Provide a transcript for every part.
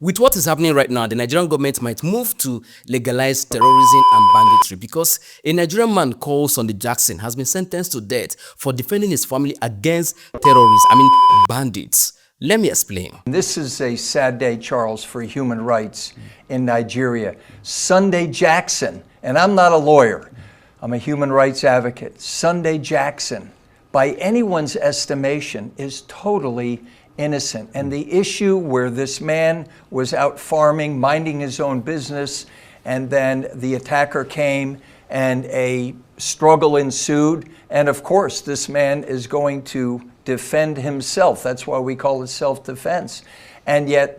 With what is happening right now, the Nigerian government might move to legalize terrorism and banditry because a Nigerian man called Sunday Jackson has been sentenced to death for defending his family against bandits. Let me explain. This is a sad day, Charles, for human rights in Nigeria. Sunday Jackson, and I'm not a lawyer, I'm a human rights advocate. Sunday Jackson, by anyone's estimation, is totally innocent. And the issue where this man was out farming, minding his own business, and then the attacker came and a struggle ensued. And of course, this man is going to defend himself. That's why we call it self-defense. And yet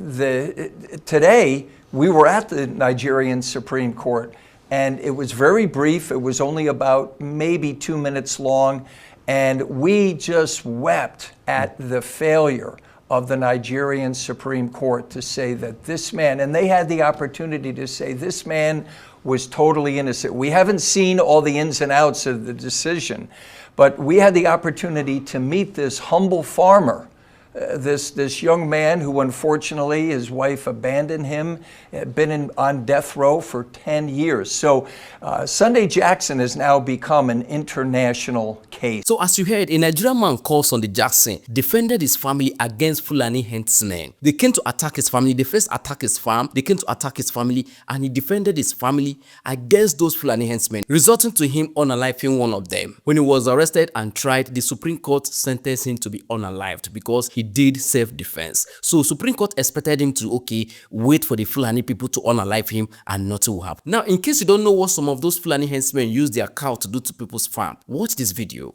today, we were at the Nigerian Supreme Court, and it was very brief. It was only about maybe 2 minutes long. And we just wept at the failure of the Nigerian Supreme Court to say that this man, and they had the opportunity to say this man was totally innocent. We haven't seen all the ins and outs of the decision, but we had the opportunity to meet this humble farmer, this young man who unfortunately his wife abandoned him, had been on death row for 10 years. So Sunday Jackson has now become an international case. So as you heard, a Nigerian man called Sunday Jackson defended his family against Fulani Herdsmen. They came to attack his family. They first attacked his farm. They came to attack his family, and he defended his family against those Fulani Herdsmen, resulting to him unaliving one of them. When he was arrested and tried, the Supreme Court sentenced him to be unalived because he did self-defense. So Supreme Court expected him to, wait for the Fulani people to unalive him and nothing will happen. Now, in case you don't know what some of those Fulani herdsmen use their cow to do to people's farm, watch this video.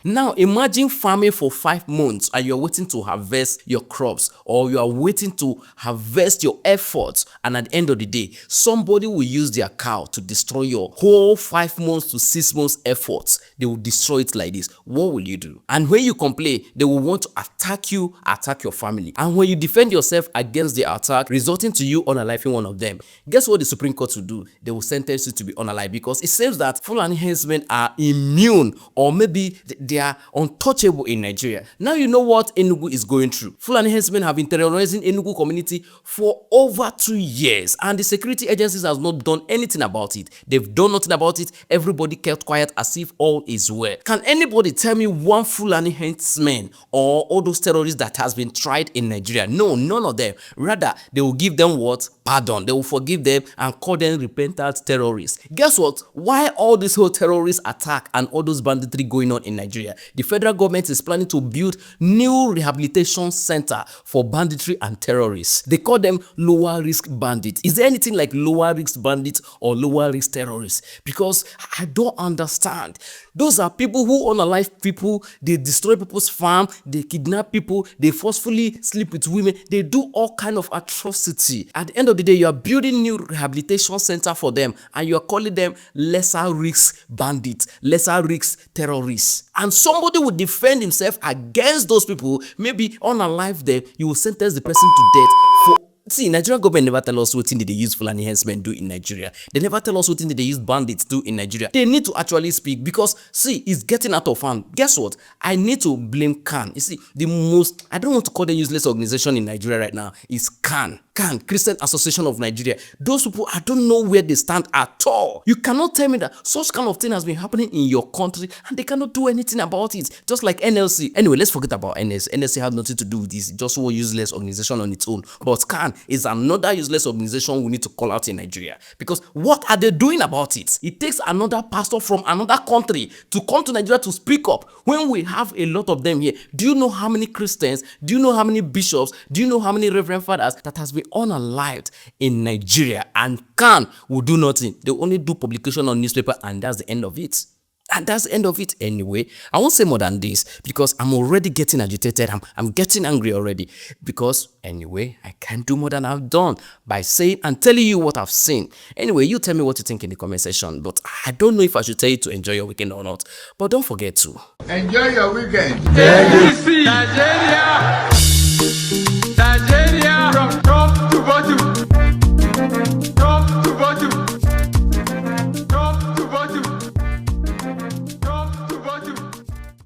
Now imagine farming for 5 months and you're waiting to harvest your crops, or you are waiting to harvest your efforts, and at the end of the day somebody will use their cow to destroy your whole 5 months to 6 months efforts. They will destroy it like this. What will you do? And when you complain, they will want to attack you, attack your family. And when you defend yourself against the attack, resulting to you unaliving one of them, guess what the Supreme Court will do? They will sentence you to be unalive because it says that Fulani herdsmen are immune, or maybe they are untouchable in Nigeria. Now you know what Enugu is going through. Fulani herdsmen have been terrorizing Enugu community for over 2 years, and the security agencies has not done anything about it. They've done nothing about it. Everybody kept quiet as if all is well. Can anybody tell me one Fulani herdsman or all those terrorists that has been tried in Nigeria? No, none of them. Rather, they will give them what? Pardon. They will forgive them and call them repentant terrorists. Guess what? Why all this whole terrorist attack and all those banditry going on in Nigeria? The federal government is planning to build new rehabilitation center for banditry and terrorists. They call them lower risk bandits. Is there anything like lower risk bandits or lower risk terrorists? Because I don't understand. Those are people who unalive people, they destroy people's farm, they kidnap people, they forcefully sleep with women, they do all kind of atrocity. At the end of the day, you are building new rehabilitation center for them and you are calling them lesser risk bandits, lesser risk terrorists. And somebody will defend himself against those people, maybe unalive them, you will sentence the person to death for. See, Nigerian government never tell us what thing they use Fulani herdsmen do in Nigeria. They never tell us what thing they use bandits do in Nigeria. They need to actually speak because, see, it's getting out of hand. Guess what? I need to blame CAN. You see, the most, I don't want to call them useless organization in Nigeria right now, is CAN. CAN, Christian Association of Nigeria. Those people, I don't know where they stand at all. You cannot tell me that such kind of thing has been happening in your country and they cannot do anything about it. Just like NLC. Anyway, let's forget about NLC. NLC has nothing to do with this. Just one useless organization on its own. But CAN is another useless organization we need to call out in Nigeria. Because what are they doing about it? It takes another pastor from another country to come to Nigeria to speak up when we have a lot of them here. Do you know how many Christians? Do you know how many bishops? Do you know how many reverend fathers that has been unalived in Nigeria? And CAN will do nothing. They only do publication on newspaper and that's the end of it. And that's the end of it anyway. I won't say more than this because I'm already getting agitated. I'm getting angry already because anyway, I can't do more than I've done by saying and telling you what I've seen. Anyway, you tell me what you think in the comment section, but I don't know if I should tell you to enjoy your weekend or not. But don't forget to enjoy your weekend. Nigeria.